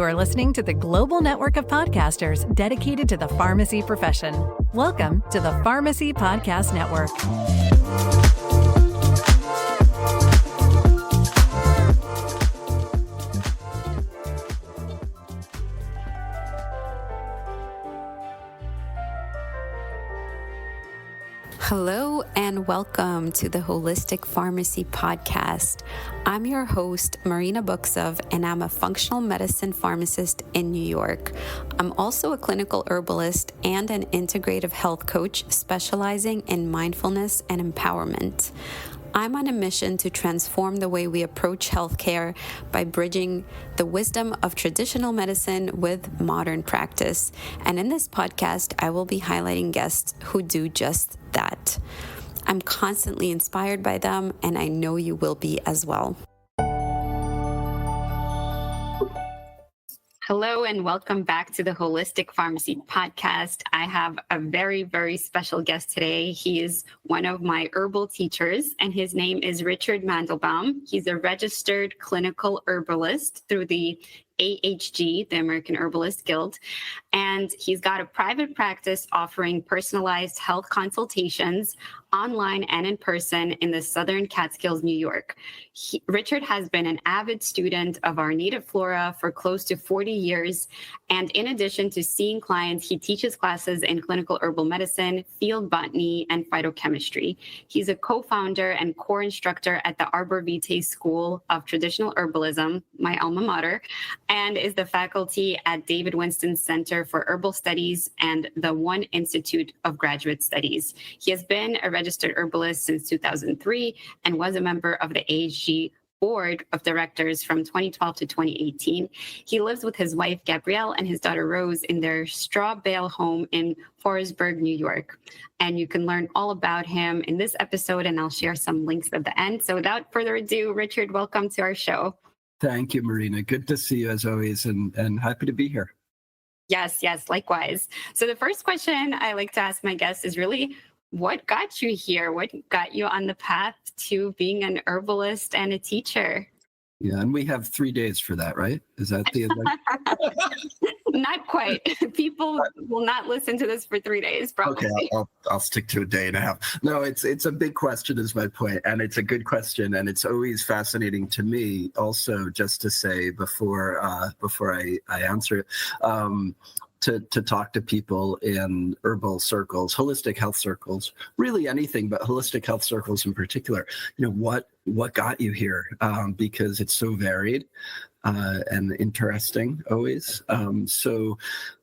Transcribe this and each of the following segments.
You are listening to the global network of podcasters dedicated to the pharmacy profession. Welcome to the Pharmacy Podcast Network. Hello and welcome to the Holistic Pharmacy Podcast. I'm your host, Marina Buksov, and I'm a functional medicine pharmacist in New York. I'm also a clinical herbalist and an integrative health coach specializing in mindfulness and empowerment. I'm on a mission to transform the way we approach healthcare by bridging the wisdom of traditional medicine with modern practice. And in this podcast, I will be highlighting guests who do just that. I'm constantly inspired by them, and I know you will be as well. Hello and welcome back to the Holistic Pharmacy Podcast. I have a very, very special guest today. He is one of my herbal teachers, and his name is Richard Mandelbaum. He's a registered clinical herbalist through the AHG, the American Herbalist Guild, and he's got a private practice offering personalized health consultations online and in person in the Southern Catskills, New York. Richard has been an avid student of our native flora for close to 40 years. And in addition to seeing clients, he teaches classes in clinical herbal medicine, field botany, and phytochemistry. He's a co-founder and core instructor at the Arbor Vitae School of Traditional Herbalism, my alma mater, and is the faculty at David Winston Center for Herbal Studies and the One Institute of Graduate Studies. He has been a registered herbalist since 2003 and was a member of the AHG Board of Directors from 2012 to 2018. He lives with his wife, Gabrielle, and his daughter, Rose, in their straw bale home in Forestburg, New York. And you can learn all about him in this episode, and I'll share some links at the end. So without further ado, Richard, welcome to our show. Thank you, Marina. Good to see you as always, and happy to be here. Yes, likewise. So the first question I like to ask my guests is really, what got you here? What got you on the path to being an herbalist and a teacher? Yeah, and we have 3 days for that, right? Is that the Not quite. People will not listen to this for 3 days, probably. Okay, I'll stick to a day and a half. No, it's a big question is my point, and it's a good question, and it's always fascinating to me. Also, just to say before I answer it, to talk to people in herbal circles, holistic health circles, really anything, but holistic health circles in particular. What got you here? Because it's so varied and interesting always. So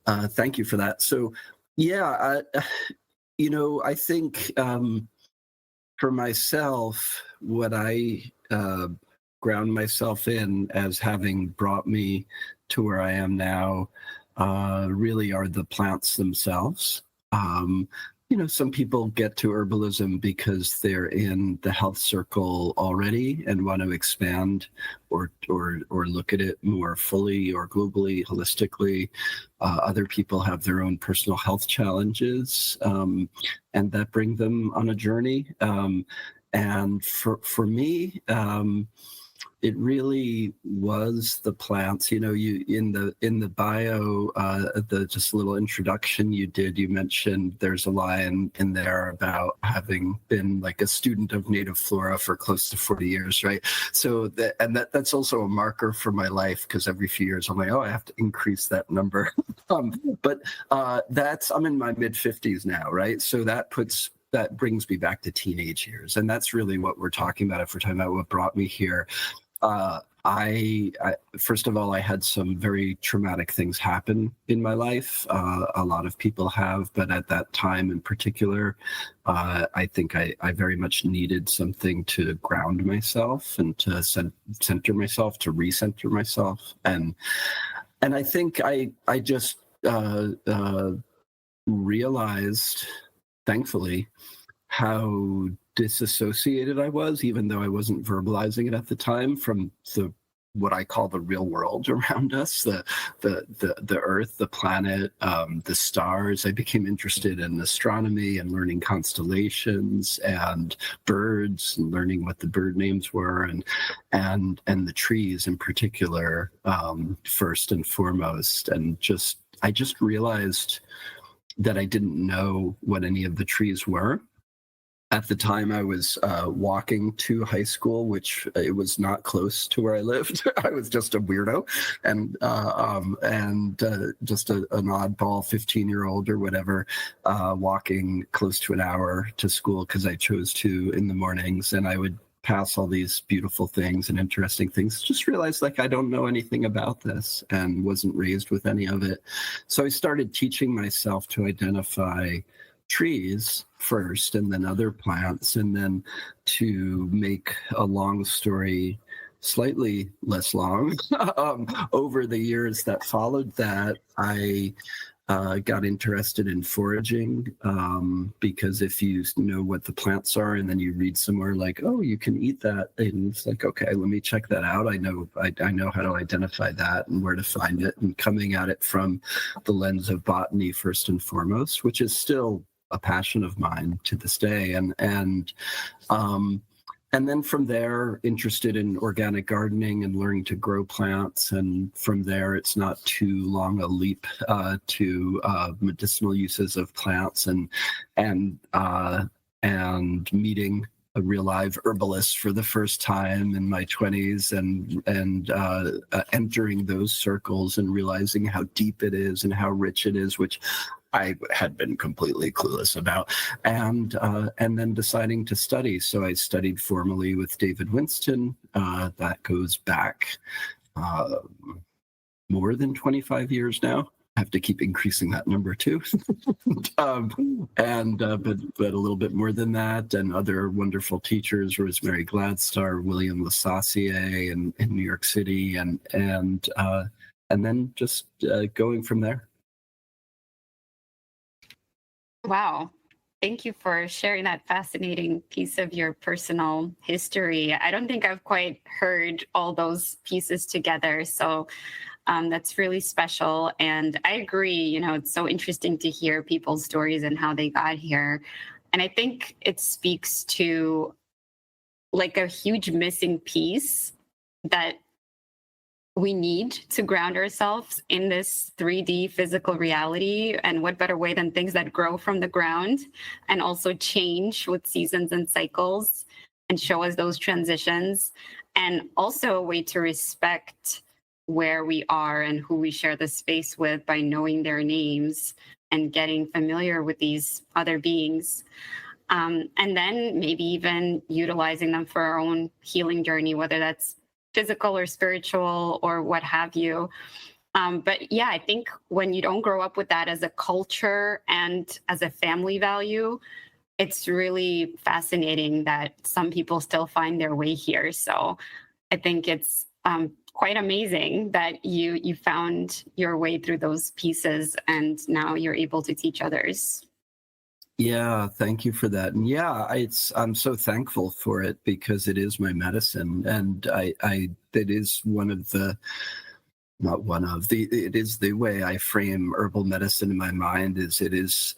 thank you for that. So yeah, I think for myself, what I ground myself in as having brought me to where I am now really are the plants themselves. Some people get to herbalism because they're in the health circle already and want to expand or look at it more fully or globally, holistically. Other people have their own personal health challenges, and that bring them on a journey. And for me, it really was the plants. You in the bio, the just a little introduction you did, you mentioned there's a line in there about having been like a student of native flora for close to 40 years, right? So that's also a marker for my life, because every few years I'm like, I have to increase that number. But I'm in my mid 50s now, right? So that brings me back to teenage years, and that's really what we're talking about if we're talking about what brought me here. I first of all, I had some very traumatic things happen in my life. A lot of people have, but at that time in particular, I think I very much needed something to ground myself and to center myself, to recenter myself, and I think I just realized, thankfully, how disassociated I was, even though I wasn't verbalizing it at the time, from the what I call the real world around us, the Earth, the planet, the stars. I became interested in astronomy and learning constellations and birds and learning what the bird names were, and the trees in particular, first and foremost. And I just realized that I didn't know what any of the trees were. At the time, I was walking to high school, which it was not close to where I lived. I was just a weirdo and just an oddball 15-year-old or whatever, walking close to an hour to school because I chose to in the mornings. And I would pass all these beautiful things and interesting things. Just realized like I don't know anything about this and wasn't raised with any of it. So I started teaching myself to identify trees first and then other plants, and then to make a long story slightly less long, over the years that followed that, I got interested in foraging, because if you know what the plants are and then you read somewhere like, oh, you can eat that, and it's like, okay, let me check that out. I know how to identify that and where to find it, and coming at it from the lens of botany first and foremost, which is still a passion of mine to this day. And then from there, interested in organic gardening and learning to grow plants. And from there, it's not too long a leap to medicinal uses of plants, and meeting a real live herbalist for the first time in my 20s, and entering those circles and realizing how deep it is and how rich it is, which I had been completely clueless about, and then deciding to study. So I studied formally with David Winston. That goes back more than 25 years now. I have to keep increasing that number too. But a little bit more than that, and other wonderful teachers, Rosemary Gladstar, William Lassassier in New York City, and then just going from there. Wow. Thank you for sharing that fascinating piece of your personal history. I don't think I've quite heard all those pieces together. So that's really special. And I agree, it's so interesting to hear people's stories and how they got here. And I think it speaks to like a huge missing piece that we need to ground ourselves in this 3D physical reality. And what better way than things that grow from the ground and also change with seasons and cycles and show us those transitions, and also a way to respect where we are and who we share the space with by knowing their names and getting familiar with these other beings. And then maybe even utilizing them for our own healing journey, whether that's physical or spiritual or what have you. But yeah, I think when you don't grow up with that as a culture and as a family value, it's really fascinating that some people still find their way here. So I think it's quite amazing that you found your way through those pieces and now you're able to teach others. Yeah, thank you for that. And yeah, I'm so thankful for it because it is my medicine, and it is it is the way I frame herbal medicine in my mind. It is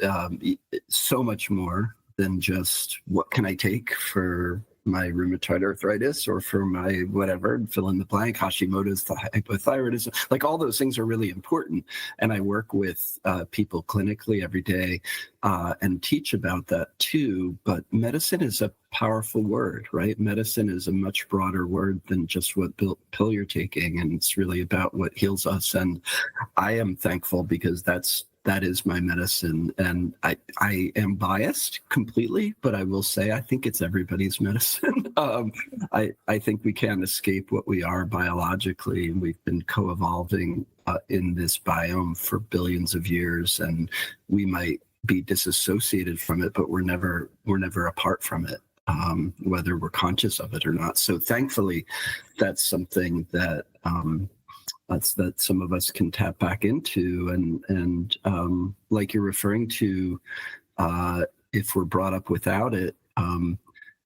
so much more than just what can I take for my rheumatoid arthritis or for my whatever, fill in the blank, Hashimoto's, hypothyroidism. Like all those things are really important. And I work with people clinically every day and teach about that too. But medicine is a powerful word, right? Medicine is a much broader word than just what pill you're taking. And it's really about what heals us. And I am thankful because that is my medicine. And I am biased completely, but I will say I think it's everybody's medicine. I think we can't escape what we are biologically, and we've been co-evolving in this biome for billions of years, and we might be disassociated from it, but we're never apart from it, whether we're conscious of it or not. So thankfully, that's something that that some of us can tap back into, and like you're referring to, if we're brought up without it,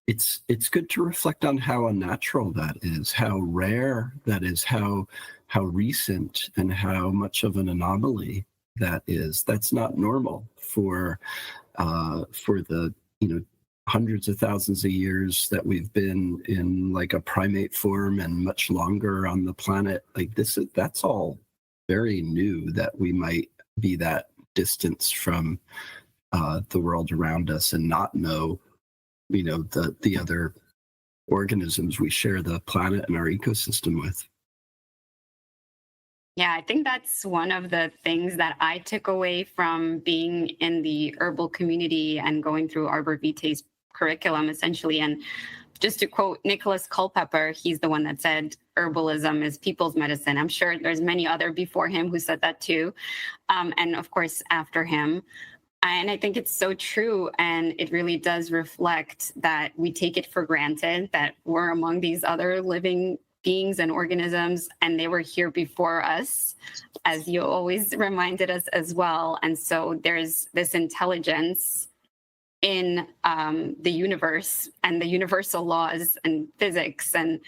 it's good to reflect on how unnatural that is, how rare that is, how recent, and how much of an anomaly that is. That's not normal for the hundreds of thousands of years that we've been in like a primate form, and much longer on the planet. Like that's all very new, that we might be that distance from the world around us and not know, the other organisms we share the planet and our ecosystem with. Yeah, I think that's one of the things that I took away from being in the herbal community and going through Arbor Vitae's curriculum, essentially. And just to quote Nicholas Culpeper, he's the one that said herbalism is people's medicine. I'm sure there's many other before him who said that too. And of course, after him. And I think it's so true. And it really does reflect that we take it for granted that we're among these other living beings and organisms, and they were here before us, as you always reminded us as well. And so there's this intelligence in the universe and the universal laws and physics and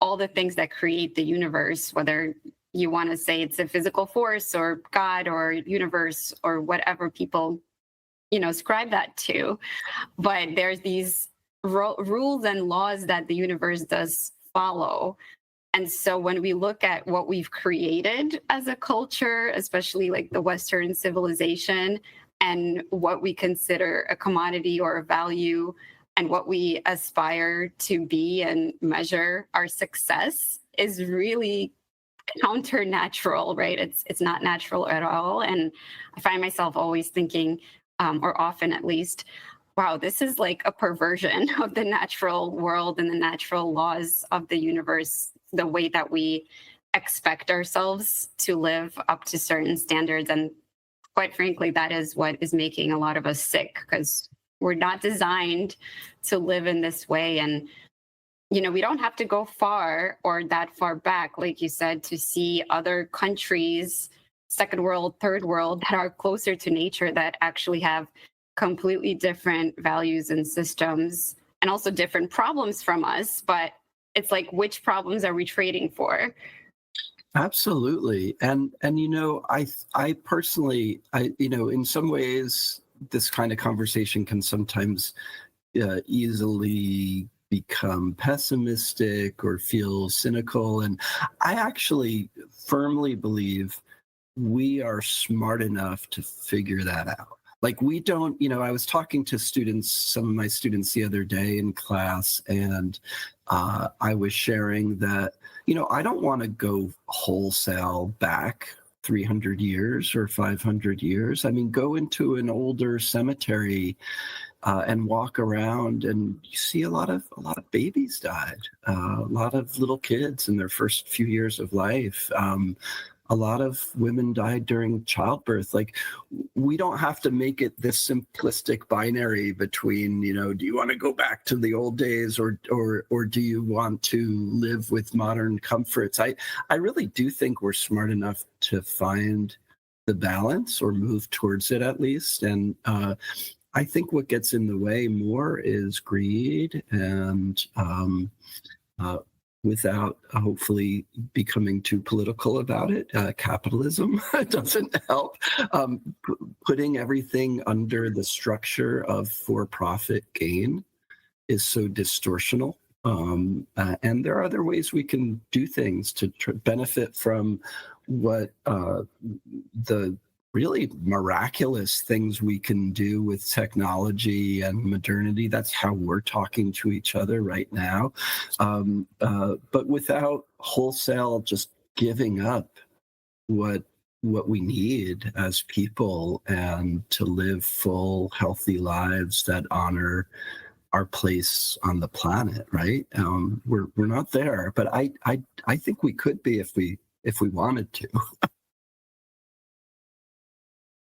all the things that create the universe, whether you want to say it's a physical force or God or universe or whatever people, ascribe that to. But there's these rules and laws that the universe does follow. And so when we look at what we've created as a culture, especially like the Western civilization, and what we consider a commodity or a value, and what we aspire to be and measure our success, is really counter-natural, right? It's not natural at all. And I find myself always thinking, or often at least, wow, this is like a perversion of the natural world and the natural laws of the universe, the way that we expect ourselves to live up to certain standards. And quite frankly, that is what is making a lot of us sick, because we're not designed to live in this way. And, we don't have to go far or that far back, like you said, to see other countries, second world, third world, that are closer to nature, that actually have completely different values and systems, and also different problems from us. But it's like, which problems are we trading for? Absolutely. And I personally, in some ways, this kind of conversation can sometimes easily become pessimistic or feel cynical. And I actually firmly believe we are smart enough to figure that out. Like, we don't, I was talking to some of my students the other day in class, and I was sharing that, I don't want to go wholesale back 300 years or 500 years. I mean, go into an older cemetery and walk around, and you see a lot of babies died, a lot of little kids in their first few years of life. A lot of women died during childbirth. Like, we don't have to make it this simplistic binary between, do you want to go back to the old days, or do you want to live with modern comforts? I really do think we're smart enough to find the balance, or move towards it at least. And I think what gets in the way more is greed, and without hopefully becoming too political about it, capitalism doesn't help. Putting everything under the structure of for-profit gain is so distortional. And there are other ways we can do things to benefit from what the really miraculous things we can do with technology and modernity. That's how we're talking to each other right now. But without wholesale just giving up what we need as people, and to live full, healthy lives that honor our place on the planet, right? We're not there, but I think we could be if we wanted to.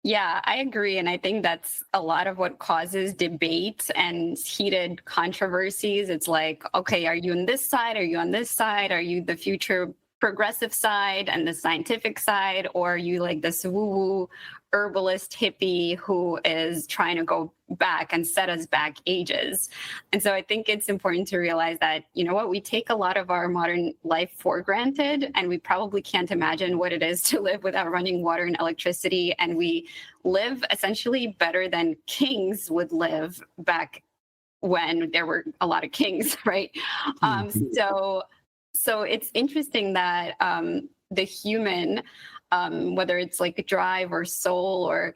Yeah, I agree. And I think that's a lot of what causes debate and heated controversies. It's like, okay, are you on this side? Are you on this side? Are you the future progressive side and the scientific side? Or are you like this woo-woo herbalist hippie who is trying to go back and set us back ages. And so I think it's important to realize that, you know what, we take a lot of our modern life for granted, and we probably can't imagine what it is to live without running water and electricity. And we live essentially better than kings would live back when there were a lot of kings, right? So it's interesting that the human, whether it's like drive or soul or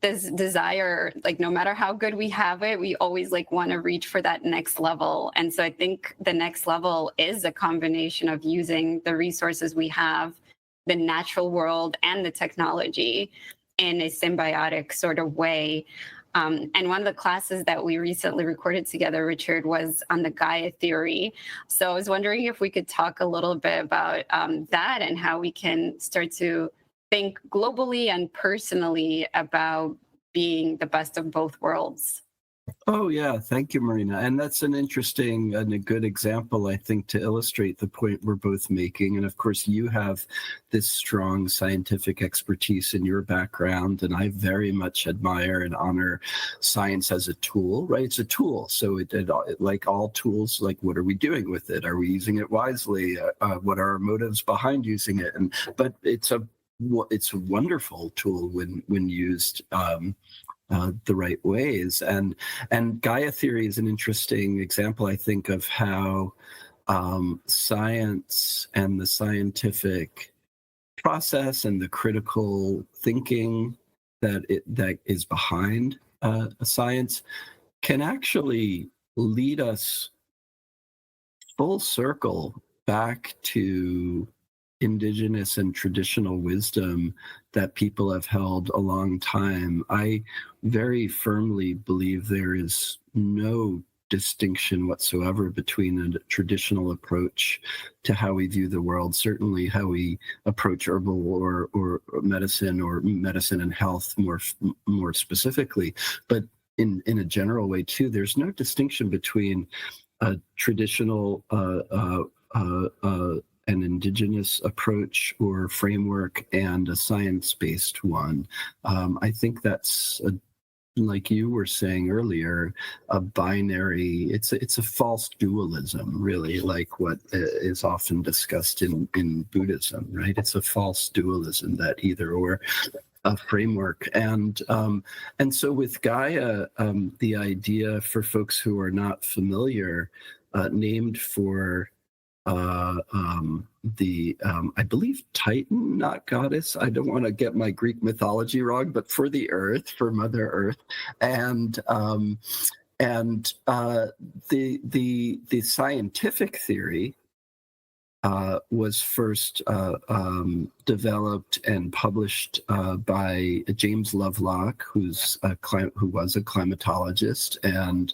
this desire, like no matter how good we have it, we always like want to reach for that next level. And so I think the next level is a combination of using the resources we have, the natural world and the technology in a symbiotic sort of way. And one of the classes that we recently recorded together, Richard, was on the Gaia theory. So I was wondering if we could talk a little bit about that and how we can start to think globally and personally about being the best of both worlds. Oh, yeah. Thank you, Marina. And that's an interesting and a good example, I think, to illustrate the point we're both making. And of course, you have this strong scientific expertise in your background. And I very much admire and honor science as a tool, right? It's a tool. So it like all tools, like what are we doing with it? Are we using it wisely? What are our motives behind using it? But it's a wonderful tool when used the right ways. And Gaia theory is an interesting example, I think, of how science and the scientific process and the critical thinking that is behind science can actually lead us full circle back to indigenous and traditional wisdom that people have held a long time. I very firmly believe there is no distinction whatsoever between a traditional approach to how we view the world, certainly how we approach herbal or medicine and health more specifically, but in a general way too. There's no distinction between a traditional an indigenous approach or framework and a science-based one. I think that's, like you were saying earlier, a binary. It's a false dualism, really, like what is often discussed in Buddhism, right? It's a false dualism, that either or a framework. And so with Gaia, the idea, for folks who are not familiar, named for I believe Titan, not goddess. I don't want to get my Greek mythology wrong, but for the earth, for Mother Earth, and the scientific theory was first developed and published by James Lovelock, who was a climatologist, and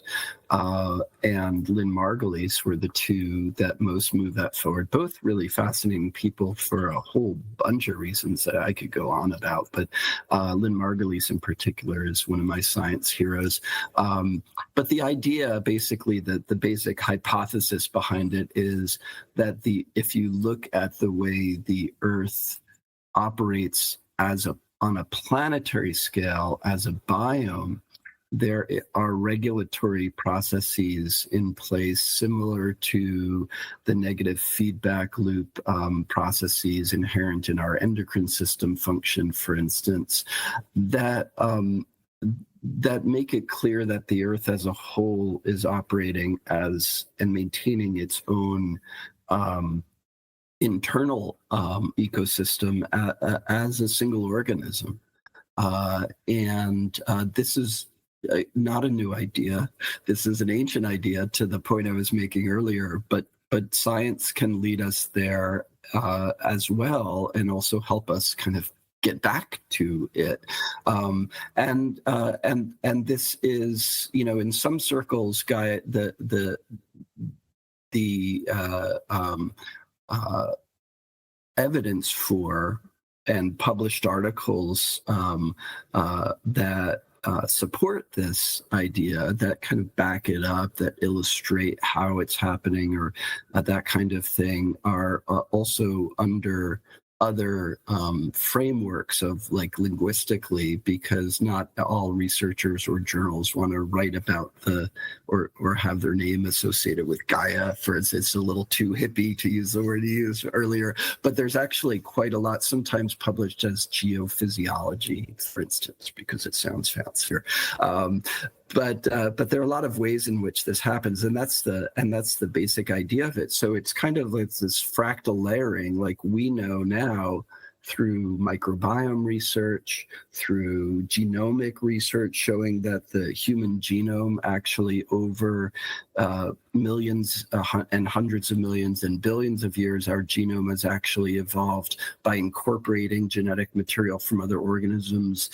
Lynn Margulies were the two that most moved that forward. Both really fascinating people for a whole bunch of reasons that I could go on about, but Lynn Margulies in particular is one of my science heroes. But the idea, basically, the basic hypothesis behind it is that if you look at the way the Earth operates on a planetary scale as a biome, there are regulatory processes in place similar to the negative feedback loop processes inherent in our endocrine system function, for instance, that make it clear that the Earth as a whole is operating and maintaining its own internal ecosystem as a single organism. And this is not a new idea. This is an ancient idea, to the point I was making earlier, but science can lead us there as well, and also help us kind of get back to it. And this is, in some circles, Gaia, the evidence for and published articles that support this idea, that kind of back it up, that illustrate how it's happening, or that kind of thing, are also under other frameworks of like linguistically, because not all researchers or journals want to write about or have their name associated with Gaia. For instance, it's a little too hippie to use the word you used earlier, but there's actually quite a lot, sometimes published as geophysiology, for instance, because it sounds fancier. But there are a lot of ways in which this happens, and that's the basic idea of it. So it's kind of like this fractal layering, like we know now through microbiome research, through genomic research showing that the human genome actually over millions and hundreds of millions and billions of years, our genome has actually evolved by incorporating genetic material from other organisms.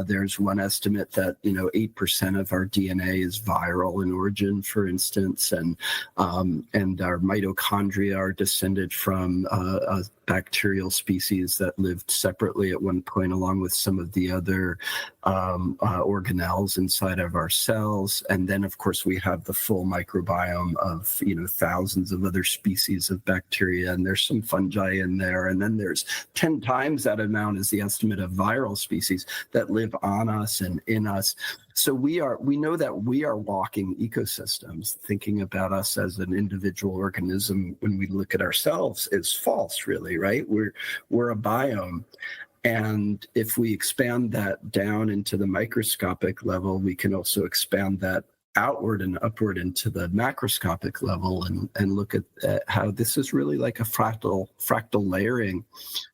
There's one estimate that 8% of our DNA is viral in origin, for instance, and our mitochondria are descended from a bacterial species that lived separately at one point, along with some of the other organelles inside of our cells. And then, of course, we have the full microbiome of thousands of other species of bacteria, and there's some fungi in there, and then there's 10 times that amount is the estimate of viral species that live on us and in us. So we know that we are walking ecosystems. Thinking about us as an individual organism when we look at ourselves is false, really, right? We're a biome. And if we expand that down into the microscopic level, we can also expand that outward and upward into the macroscopic level and look at how this is really like a fractal layering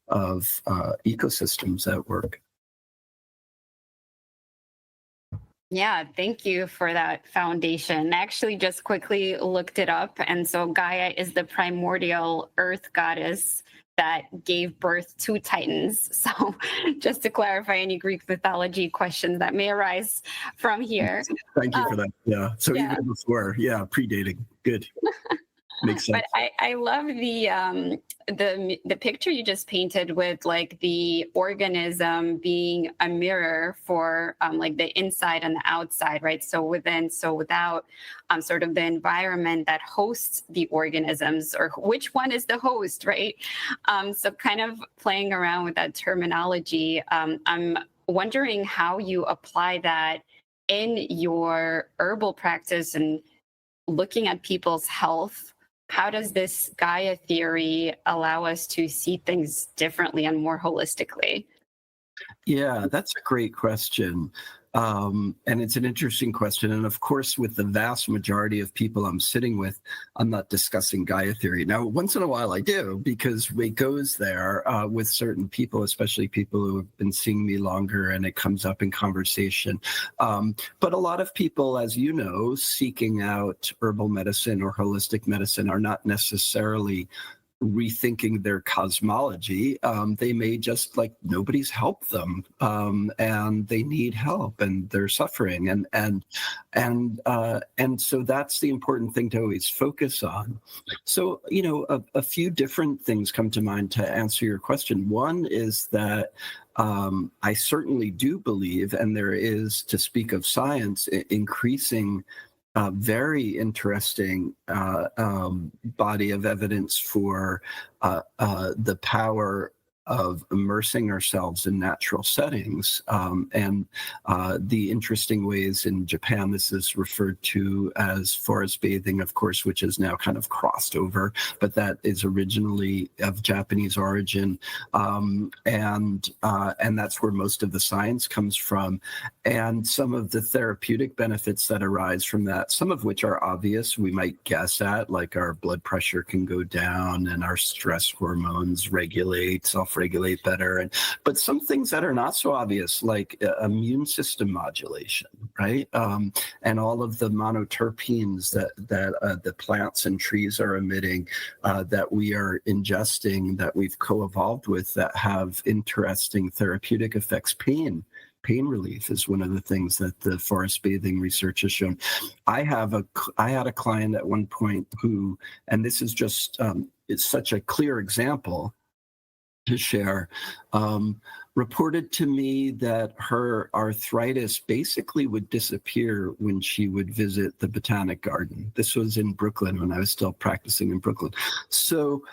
of ecosystems at work. Yeah, thank you for that foundation. I actually just quickly looked it up. And so Gaia is the primordial earth goddess that gave birth to Titans. So just to clarify any Greek mythology questions that may arise from here. Thank you for that. Yeah. So even before, predating. Good. Makes sense. But I love the picture you just painted with like the organism being a mirror for like the inside and the outside, right? So within, so without sort of the environment that hosts the organisms, or which one is the host, right? So kind of playing around with that terminology, I'm wondering how you apply that in your herbal practice and looking at people's health. How does this Gaia theory allow us to see things differently and more holistically? Yeah, that's a great question. And it's an interesting question. And of course, with the vast majority of people I'm sitting with, I'm not discussing Gaia theory. Now, once in a while I do, because it goes there with certain people, especially people who have been seeing me longer, and it comes up in conversation. But a lot of people, as you know, seeking out herbal medicine or holistic medicine are not necessarily rethinking their cosmology. They may just like nobody's helped them, and they need help, and they're suffering, and so that's the important thing to always focus on. So a few different things come to mind to answer your question. One is that I certainly do believe, and there is, to speak of science, increasing very interesting body of evidence for the power of immersing ourselves in natural settings, and the interesting ways in Japan this is referred to as forest bathing, of course, which is now kind of crossed over, but that is originally of Japanese origin, and that's where most of the science comes from, and some of the therapeutic benefits that arise from that, some of which are obvious, we might guess at, like our blood pressure can go down and our stress hormones self-regulate better, but some things that are not so obvious, like immune system modulation, right? And all of the monoterpenes that the plants and trees are emitting, that we are ingesting, that we've co-evolved with, that have interesting therapeutic effects. Pain relief is one of the things that the forest bathing research has shown. I had a client at one point who, and this is just it's such a clear example to share, reported to me that her arthritis basically would disappear when she would visit the Botanic Garden. This was in Brooklyn when I was still practicing in Brooklyn. So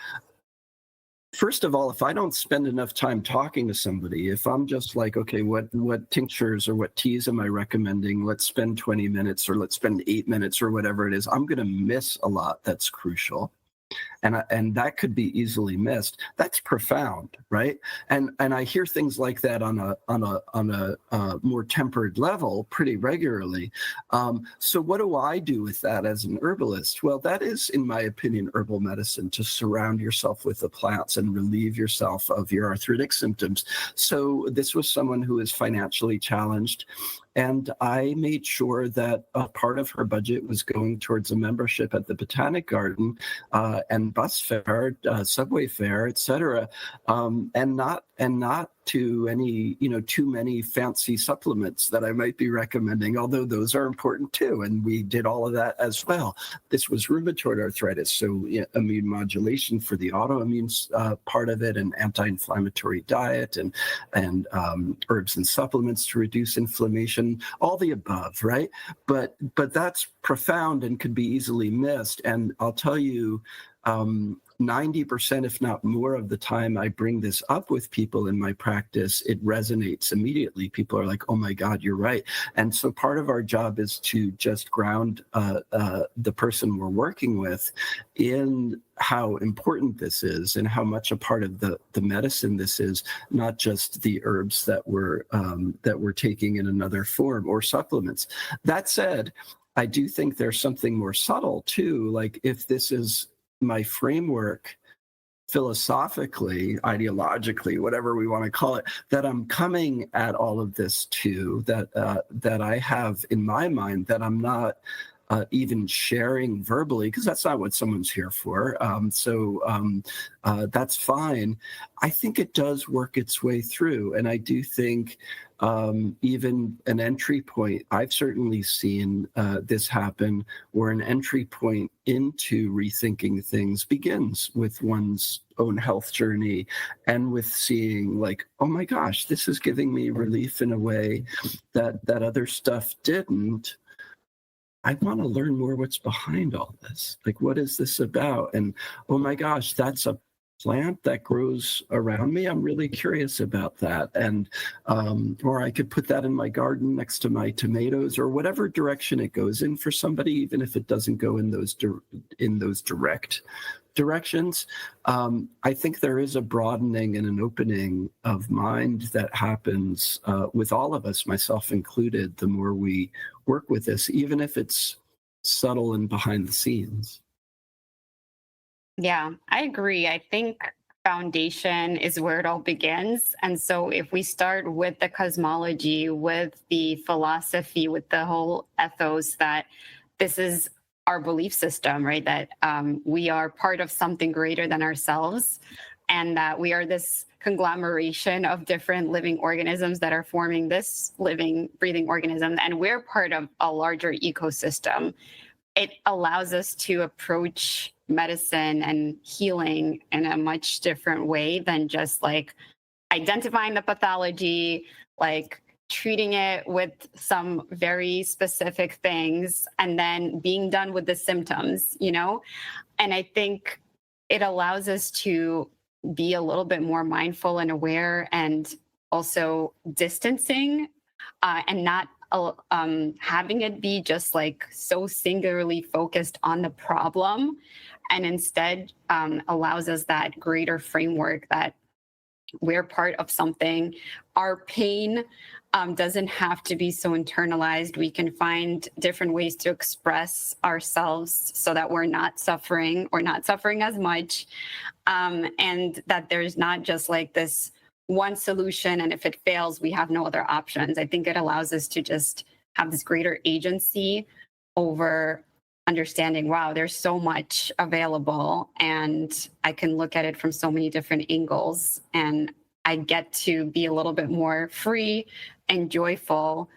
First of all, if I don't spend enough time talking to somebody, if I'm just like, okay, what tinctures or what teas am I recommending? Let's spend 20 minutes or let's spend 8 minutes or whatever it is. I'm going to miss a lot that's crucial. And that could be easily missed. That's profound, right? And I hear things like that on a more tempered level pretty regularly. So what do I do with that as an herbalist? Well, that is, in my opinion, herbal medicine, to surround yourself with the plants and relieve yourself of your arthritic symptoms. So this was someone who is financially challenged. And I made sure that a part of her budget was going towards a membership at the Botanic Garden and bus fare, subway fare, et cetera, and not to any, too many fancy supplements that I might be recommending, although those are important too. And we did all of that as well. This was rheumatoid arthritis, so immune modulation for the autoimmune part of it, and anti-inflammatory diet, and herbs and supplements to reduce inflammation, all the above, right? But that's profound and could be easily missed. And I'll tell you, 90%, if not more of the time I bring this up with people in my practice, it resonates immediately. People are like, oh my God, you're right. And so part of our job is to just ground the person we're working with in how important this is and how much a part of the medicine this is, not just the herbs that we're taking in another form or supplements. That said, I do think there's something more subtle too. Like, if this is my framework philosophically, ideologically, whatever we want to call it, that I'm coming at all of this to, that I have in my mind, that I'm not even sharing verbally, because that's not what someone's here for. So that's fine. I think it does work its way through. And I do think even an entry point, I've certainly seen this happen, where an entry point into rethinking things begins with one's own health journey and with seeing like, oh my gosh, this is giving me relief in a way that other stuff didn't. I want to learn more what's behind all this. Like, what is this about? And oh my gosh, that's a plant that grows around me. I'm really curious about that. And or I could put that in my garden next to my tomatoes, or whatever direction it goes in for somebody, even if it doesn't go in those direct directions. I think there is a broadening and an opening of mind that happens with all of us, myself included, the more we work with this, even if it's subtle and behind the scenes. Yeah, I agree. I think foundation is where it all begins. And so if we start with the cosmology, with the philosophy, with the whole ethos that this is our belief system, right? That we are part of something greater than ourselves, and that we are this conglomeration of different living organisms that are forming this living, breathing organism, and we're part of a larger ecosystem. It allows us to approach medicine and healing in a much different way than just like identifying the pathology, like treating it with some very specific things, and then being done with the symptoms, And I think it allows us to be a little bit more mindful and aware, and also distancing, and not having it be just like so singularly focused on the problem, and instead allows us that greater framework that we're part of something. Our pain doesn't have to be so internalized. We can find different ways to express ourselves so that we're not suffering, or not suffering as much, and that there's not just like this one solution, and if it fails, we have no other options. I think it allows us to just have this greater agency over understanding, wow, there's so much available, and I can look at it from so many different angles, and I get to be a little bit more free and joyful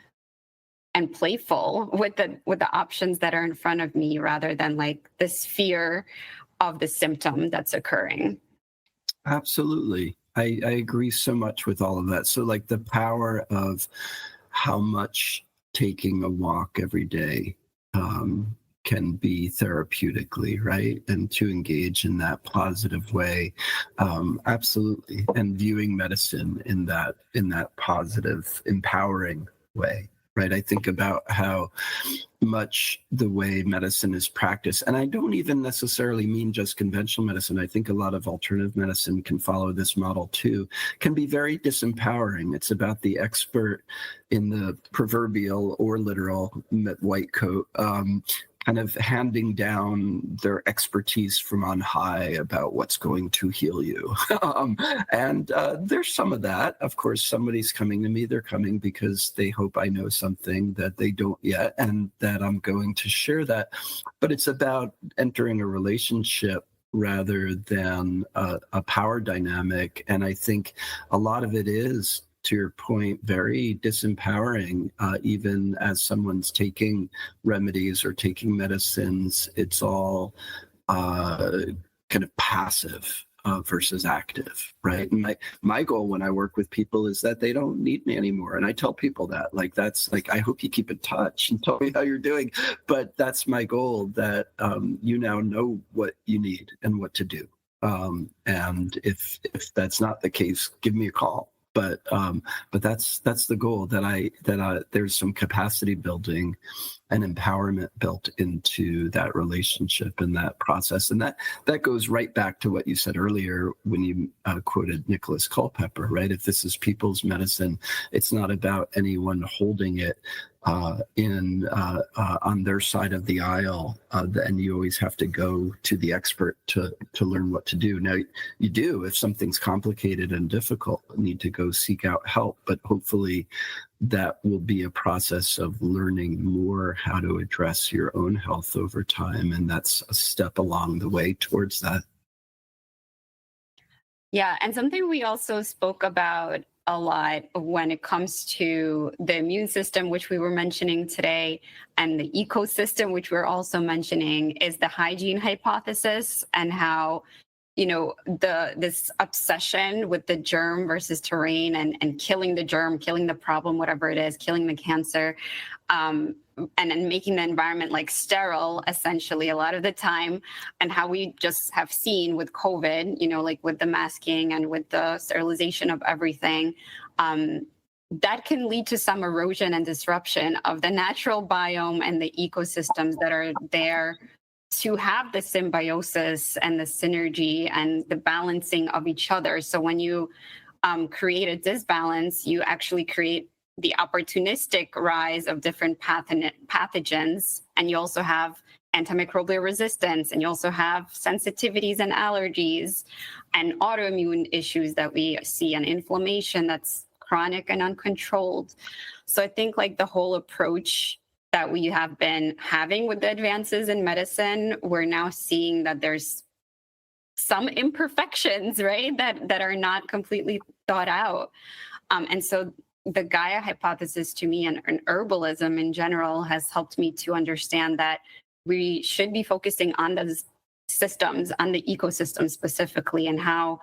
and playful with the options that are in front of me, rather than like this fear of the symptom that's occurring. Absolutely. I agree so much with all of that. So like the power of how much taking a walk every day can be therapeutically, right? And to engage in that positive way, absolutely. And viewing medicine in that positive, empowering way, right? I think about how much the way medicine is practiced, and I don't even necessarily mean just conventional medicine. I think a lot of alternative medicine can follow this model too, can be very disempowering. It's about the expert in the proverbial or literal white coat, kind of handing down their expertise from on high about what's going to heal you. And there's some of that. Of course, somebody's coming to me, they're coming because they hope I know something that they don't yet, and that I'm going to share that. But it's about entering a relationship rather than a power dynamic. And I think a lot of it is, to your point, very disempowering. Even as someone's taking remedies or taking medicines, it's all kind of passive versus active, right? And my goal when I work with people is that they don't need me anymore. And I tell people that, like, that's like, I hope you keep in touch and tell me how you're doing. But that's my goal, that you now know what you need and what to do. And if that's not the case, give me a call. But that's the goal, that there's some capacity building and empowerment built into that relationship and that process. And that goes right back to what you said earlier when you quoted Nicholas Culpeper, right? If this is people's medicine, it's not about anyone holding it on their side of the aisle, and you always have to go to the expert to learn what to do. Now, you do, if something's complicated and difficult, need to go seek out help, but hopefully that will be a process of learning more how to address your own health over time, and that's a step along the way towards that. Yeah, and something we also spoke about a lot when it comes to the immune system, which we were mentioning today, and the ecosystem, which we're also mentioning, is the hygiene hypothesis, and how, you know, this obsession with the germ versus terrain, and killing the germ, killing the problem, whatever it is, killing the cancer, and then making the environment like sterile, essentially, a lot of the time, and how we just have seen with COVID, you know, like with the masking and with the sterilization of everything, that can lead to some erosion and disruption of the natural biome and the ecosystems that are there to have the symbiosis and the synergy and the balancing of each other. So when you create a disbalance, you actually create the opportunistic rise of different pathogens, and you also have antimicrobial resistance, and you also have sensitivities and allergies and autoimmune issues that we see, and inflammation that's chronic and uncontrolled. So I think, like, the whole approach that we have been having with the advances in medicine, we're now seeing that there's some imperfections, right, that are not completely thought out. And so the Gaia hypothesis, to me, and herbalism in general, has helped me to understand that we should be focusing on those systems, on the ecosystem specifically, and how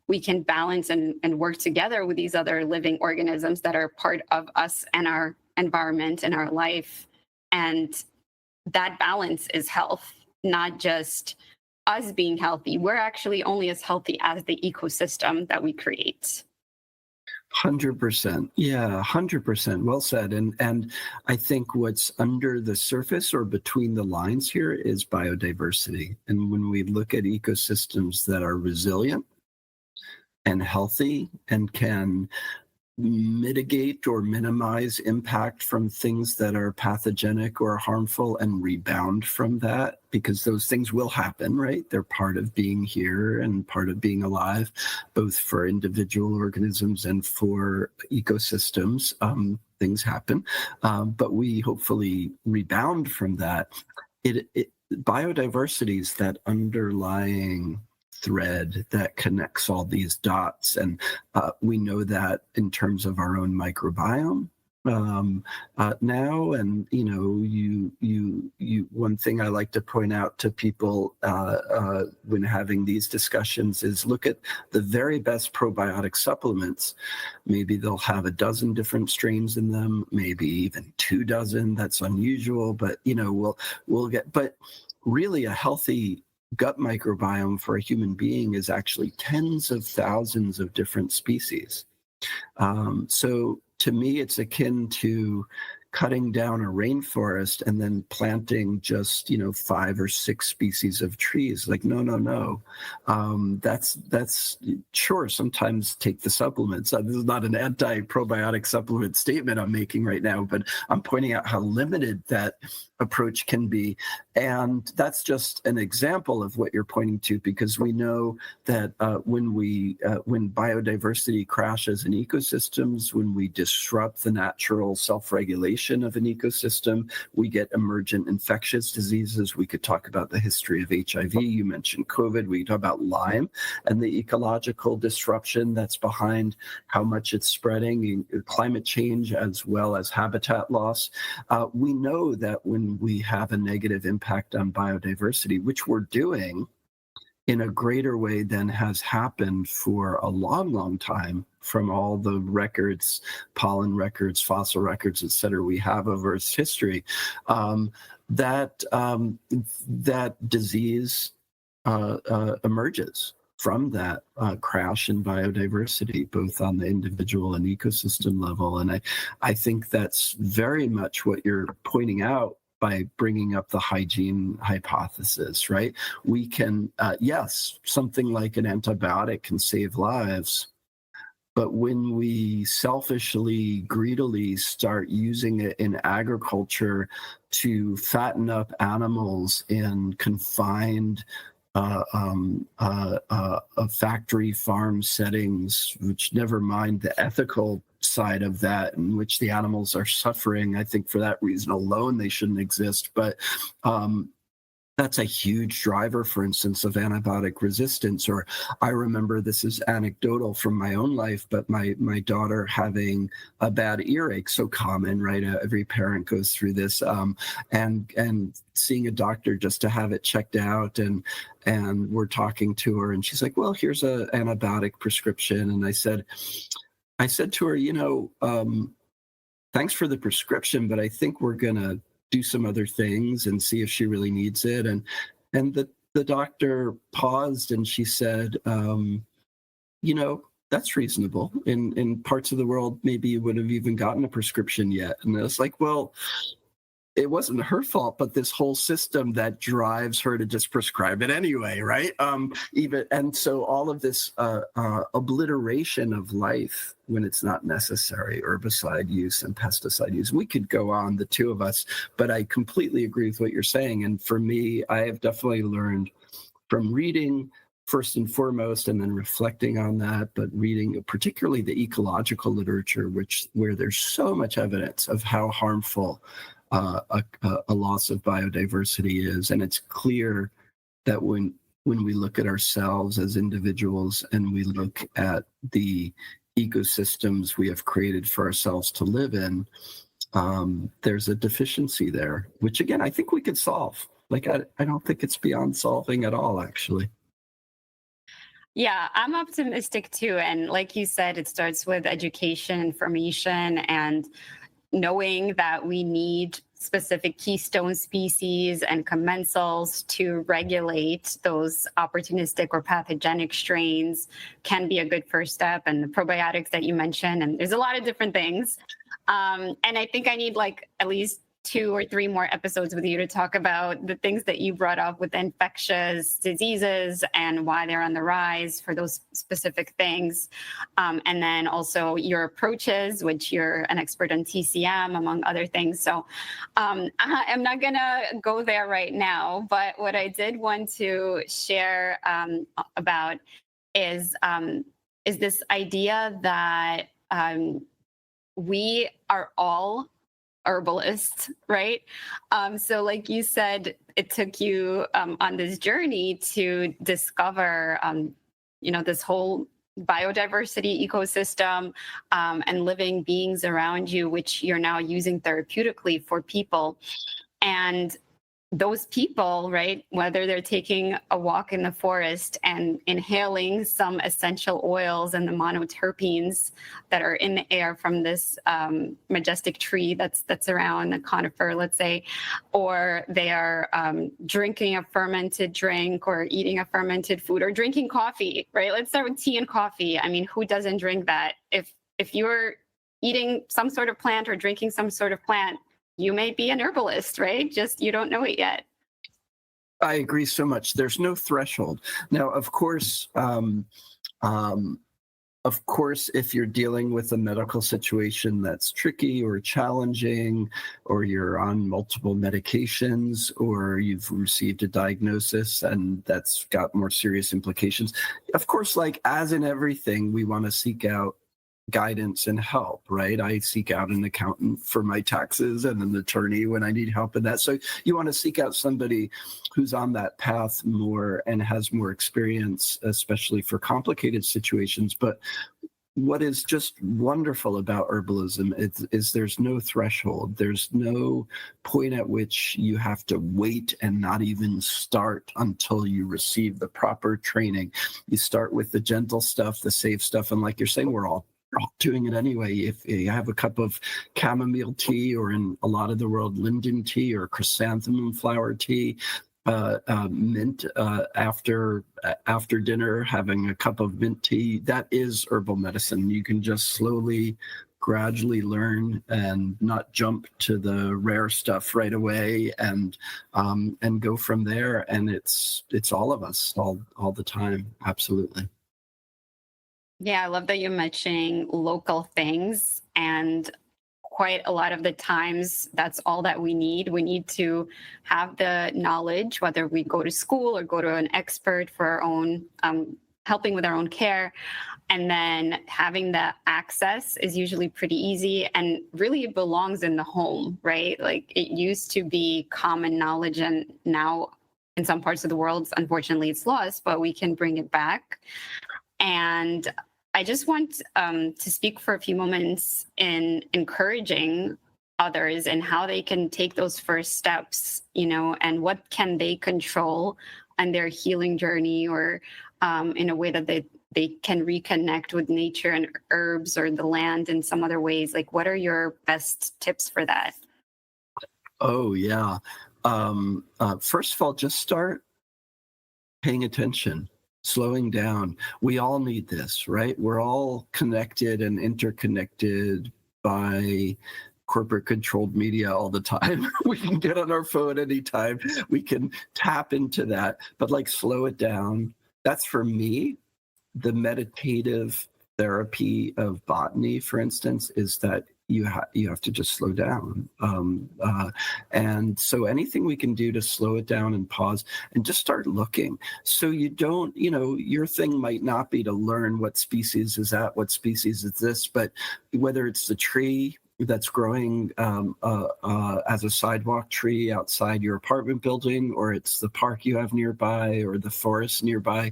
we can balance and work together with these other living organisms that are part of us and our environment and our life. And that balance is health, not just us being healthy. We're actually only as healthy as the ecosystem that we create. 100%. Yeah, 100%. Well said. And I think what's under the surface or between the lines here is biodiversity. And when we look at ecosystems that are resilient and healthy and can mitigate or minimize impact from things that are pathogenic or harmful and rebound from that, because those things will happen, right? They're part of being here and part of being alive, both for individual organisms and for ecosystems. Things happen, but we hopefully rebound from that. Biodiversity is that underlying thread that connects all these dots. And we know that in terms of our own microbiome, now. And you one thing I like to point out to people when having these discussions is look at the very best probiotic supplements. Maybe they'll have a dozen different strains in them, maybe even 24. That's unusual, but we'll get. But really, a healthy gut microbiome for a human being is actually tens of thousands of different species. So to me, it's akin to cutting down a rainforest and then planting just 5 or 6 species of trees. Like no. That's sure. Sometimes take the supplements. This is not an anti-probiotic supplement statement I'm making right now, but I'm pointing out how limited that approach can be. And that's just an example of what you're pointing to, because we know that when biodiversity crashes in ecosystems, when we disrupt the natural self-regulation of an ecosystem, we get emergent infectious diseases. We could talk about the history of HIV. You mentioned COVID. We could talk about Lyme and the ecological disruption that's behind how much it's spreading, climate change, as well as habitat loss. We know that when we have a negative impact on biodiversity, which we're doing in a greater way than has happened for a long, long time, from all the records, pollen records, fossil records, et cetera, we have of Earth's history, that disease emerges from that crash in biodiversity, both on the individual and ecosystem level. And I think that's very much what you're pointing out by bringing up the hygiene hypothesis, right? We can, yes, something like an antibiotic can save lives, but when we selfishly, greedily start using it in agriculture to fatten up animals in confined factory farm settings, which, never mind the ethical side of that, in which the animals are suffering, I think for that reason alone they shouldn't exist. But that's a huge driver, for instance, of antibiotic resistance. Or I remember, this is anecdotal from my own life, but my daughter having a bad earache, so common, right? Every parent goes through this, and seeing a doctor just to have it checked out, and we're talking to her, and she's like, well, here's an antibiotic prescription. And I said to her, thanks for the prescription, but I think we're gonna do some other things and see if she really needs it. And the doctor paused, and she said, that's reasonable. In parts of the world, maybe you would have even gotten a prescription yet. And I was like, well, it wasn't her fault, but this whole system that drives her to just prescribe it anyway, right? And so all of this obliteration of life when it's not necessary, herbicide use and pesticide use. We could go on, the two of us, but I completely agree with what you're saying. And for me, I have definitely learned from reading first and foremost, and then reflecting on that, but reading particularly the ecological literature, where there's so much evidence of how harmful a loss of biodiversity is. And it's clear that when we look at ourselves as individuals and we look at the ecosystems we have created for ourselves to live in, there's a deficiency there, which again, I think we could solve. Like, I don't think it's beyond solving at all, actually. Yeah, I'm optimistic too. And like you said, it starts with education, information, and knowing that we need specific keystone species and commensals to regulate those opportunistic or pathogenic strains can be a good first step. And the probiotics that you mentioned, and there's a lot of different things. And I think I need like at least 2 or 3 more episodes with you to talk about the things that you brought up with infectious diseases and why they're on the rise for those specific things. And then also your approaches, which you're an expert on TCM, among other things. So I'm not going to go there right now, but what I did want to share about is this idea that we are all herbalist, right? So like you said, it took you on this journey to discover, this whole biodiversity ecosystem, and living beings around you, which you're now using therapeutically for people. And those people, right, whether they're taking a walk in the forest and inhaling some essential oils and the monoterpenes that are in the air from this majestic tree that's around the conifer, let's say, or they are drinking a fermented drink or eating a fermented food or drinking coffee, right? Let's start with tea and coffee. I mean, who doesn't drink that? If you're eating some sort of plant or drinking some sort of plant, you may be an herbalist, right? Just you don't know it yet. I agree so much. There's no threshold. Now, of course, if you're dealing with a medical situation that's tricky or challenging, or you're on multiple medications, or you've received a diagnosis and that's got more serious implications, of course, like as in everything, we want to seek out guidance and help, right? I seek out an accountant for my taxes and an attorney when I need help in that. So you want to seek out somebody who's on that path more and has more experience, especially for complicated situations. But what is just wonderful about herbalism is there's no threshold. There's no point at which you have to wait and not even start until you receive the proper training. You start with the gentle stuff, the safe stuff. And like you're saying, we're all doing it anyway. If you have a cup of chamomile tea, or in a lot of the world, linden tea or chrysanthemum flower tea, mint after dinner, having a cup of mint tea, that is herbal medicine. You can just slowly, gradually learn and not jump to the rare stuff right away, and go from there. And it's all of us all the time. Absolutely. Yeah, I love that you're mentioning local things, and quite a lot of the times that's all that we need. We need to have the knowledge, whether we go to school or go to an expert for our own helping with our own care. And then having the access is usually pretty easy, and really it belongs in the home, right? Like it used to be common knowledge, and now in some parts of the world, unfortunately, it's lost, but we can bring it back. And I just want to speak for a few moments in encouraging others and how they can take those first steps, and what can they control on their healing journey, or in a way that they can reconnect with nature and herbs or the land in some other ways. Like, what are your best tips for that? Oh, yeah. First of all, just start paying attention, slowing down. We all need this, right? We're all connected and interconnected by corporate controlled media all the time. We can get on our phone anytime. We can tap into that, but like slow it down. That's for me. The meditative therapy of botany, for instance, is that you have to just slow down. And so anything we can do to slow it down and pause and just start looking. So you don't, your thing might not be to learn what species is that, what species is this, but whether it's the tree that's growing as a sidewalk tree outside your apartment building, or it's the park you have nearby, or the forest nearby,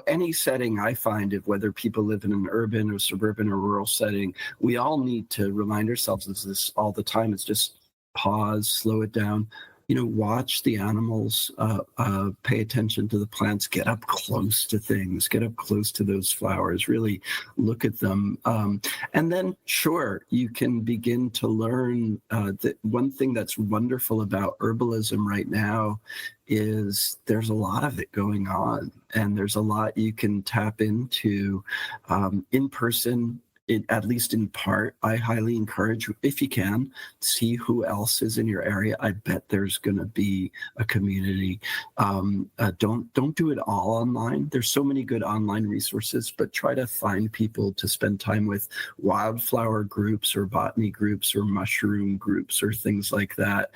any setting I find, of whether people live in an urban or suburban or rural setting, we all need to remind ourselves of this all the time. It's just pause, slow it down. Watch the animals, pay attention to the plants, get up close to things, get up close to those flowers, really look at them. And then, sure, you can begin to learn that one thing that's wonderful about herbalism right now is there's a lot of it going on, and there's a lot you can tap into in person. At least in part, I highly encourage, if you can, see who else is in your area. I bet there's going to be a community. Don't do it all online. There's so many good online resources, but try to find people to spend time with, wildflower groups or botany groups or mushroom groups or things like that.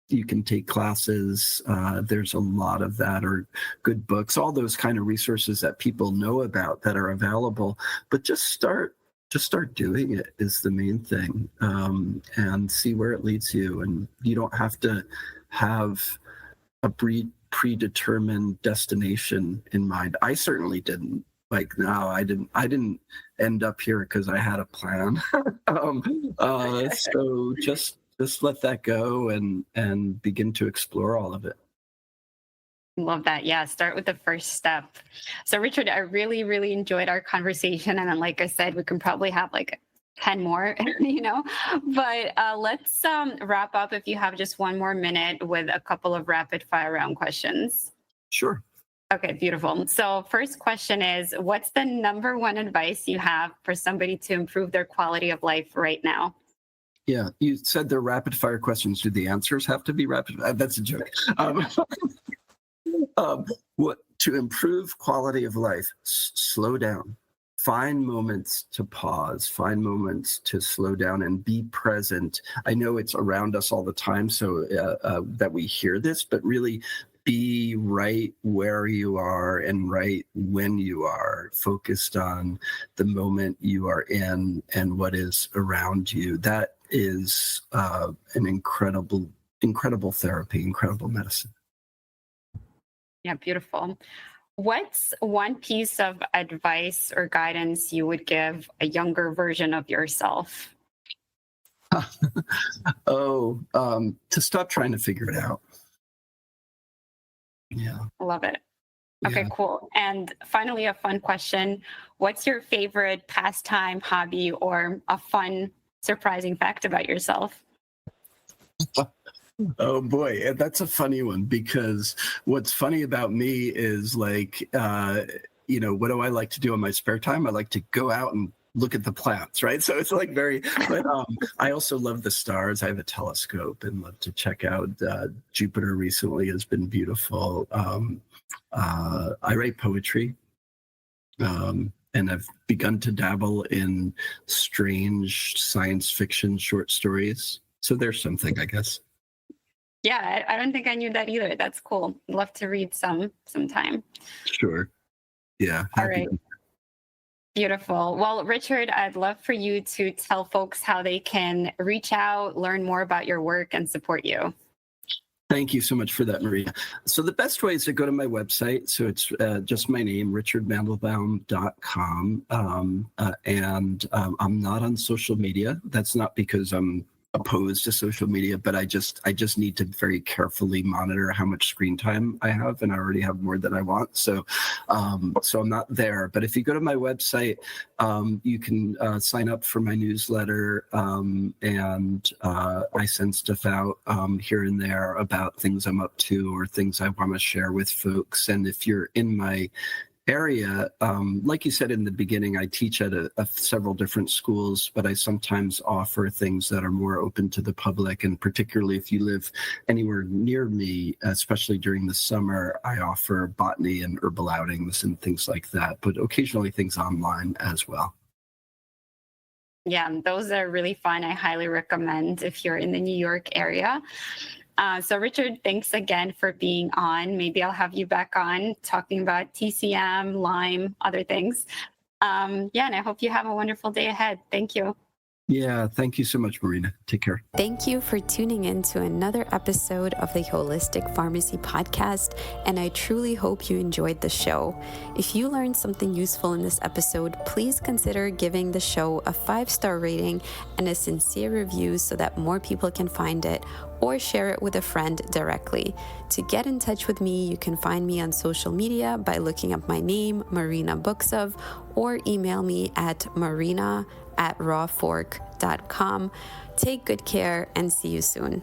You can take classes. There's a lot of that, or good books, all those kind of resources that people know about that are available. But just start doing it is the main thing, and see where it leads you. And you don't have to have a predetermined destination in mind. I certainly didn't. Like, no, I didn't end up here because I had a plan. So just let that go and begin to explore all of it. Love that. Yeah, start with the first step. So, Richard, I really, really enjoyed our conversation. And then, like I said, we can probably have like 10 more, but let's wrap up if you have just one more minute with a couple of rapid fire round questions. Sure. Okay, beautiful. So first question is, what's the number one advice you have for somebody to improve their quality of life right now? Yeah, you said they're rapid fire questions. Do the answers have to be rapid? That's a joke. What to improve quality of life? Slow down. Find moments to pause. Find moments to slow down and be present. I know it's around us all the time, so that we hear this, but really be right where you are and right when you are, focused on the moment you are in and what is around you. That is an incredible therapy, incredible medicine. Yeah, beautiful. What's one piece of advice or guidance you would give a younger version of yourself? To stop trying to figure it out. Yeah. Love it. Okay, Yeah. cool. And finally, a fun question. What's your favorite pastime, hobby, or a fun, surprising fact about yourself? Oh boy, that's a funny one, because what's funny about me is like, what do I like to do in my spare time? I like to go out and look at the plants, right? So it's like but I also love the stars. I have a telescope and love to check out Jupiter. Recently has been beautiful. I write poetry. And I've begun to dabble in strange science fiction short stories. So there's something, I guess. Yeah, I don't think I knew that either. That's cool. Love to read sometime. Sure. Yeah. All right. Beautiful. Well, Richard, I'd love for you to tell folks how they can reach out, learn more about your work, and support you. Thank you so much for that, Maria. So the best way is to go to my website. So it's just my name, richardmandelbaum.com. And I'm not on social media. That's not because I'm opposed to social media, but I just need to very carefully monitor how much screen time I have, and I already have more than I want. So I'm not there. But if you go to my website, you can sign up for my newsletter, and I send stuff out here and there about things I'm up to or things I want to share with folks. And if you're in my area, like you said in the beginning, I teach at several different schools, but I sometimes offer things that are more open to the public. And particularly if you live anywhere near me, especially during the summer, I offer botany and herbal outings and things like that, but occasionally things online as well. Yeah, those are really fun. I highly recommend if you're in the New York area. So Richard, thanks again for being on. Maybe I'll have you back on talking about TCM, Lyme, other things. And I hope you have a wonderful day ahead. Thank you. Yeah, thank you so much, Marina. Take care. Thank you for tuning in to another episode of the Holistic Pharmacy Podcast, and I truly hope you enjoyed the show. If you learned something useful in this episode, please consider giving the show a 5-star rating and a sincere review so that more people can find it, or share it with a friend directly. To get in touch with me, you can find me on social media by looking up my name, Marina Buksov, or email me at marina@rawfork.com. Take good care and see you soon.